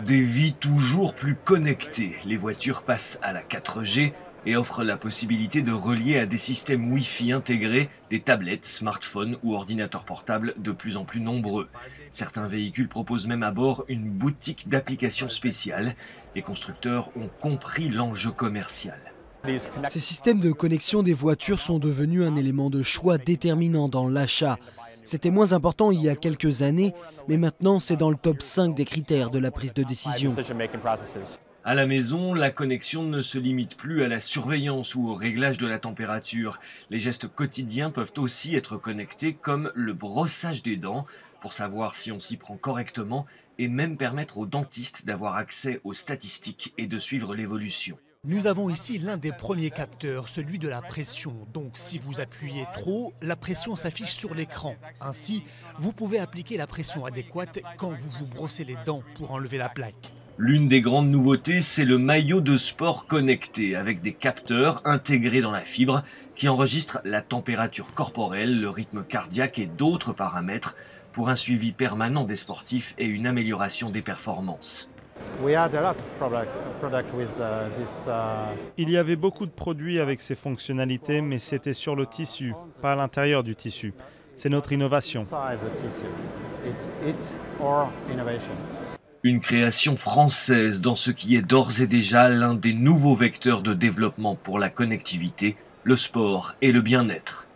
Des vies toujours plus connectées. Les voitures passent à la 4G et offrent la possibilité de relier à des systèmes Wi-Fi intégrés des tablettes, smartphones ou ordinateurs portables de plus en plus nombreux. Certains véhicules proposent même à bord une boutique d'applications spéciales. Les constructeurs ont compris l'enjeu commercial. Ces systèmes de connexion des voitures sont devenus un élément de choix déterminant dans l'achat. C'était moins important il y a quelques années, mais maintenant c'est dans le top 5 des critères de la prise de décision. À la maison, la connexion ne se limite plus à la surveillance ou au réglage de la température. Les gestes quotidiens peuvent aussi être connectés, comme le brossage des dents, pour savoir si on s'y prend correctement, et même permettre aux dentistes d'avoir accès aux statistiques et de suivre l'évolution. Nous avons ici l'un des premiers capteurs, celui de la pression. Donc si vous appuyez trop, la pression s'affiche sur l'écran. Ainsi, vous pouvez appliquer la pression adéquate quand vous vous brossez les dents pour enlever la plaque. L'une des grandes nouveautés, c'est le maillot de sport connecté, avec des capteurs intégrés dans la fibre qui enregistrent la température corporelle, le rythme cardiaque et d'autres paramètres pour un suivi permanent des sportifs et une amélioration des performances. Il y avait beaucoup de produits avec ces fonctionnalités, mais c'était sur le tissu, pas à l'intérieur du tissu. C'est notre innovation. Une création française dans ce qui est d'ores et déjà l'un des nouveaux vecteurs de développement pour la connectivité, le sport et le bien-être.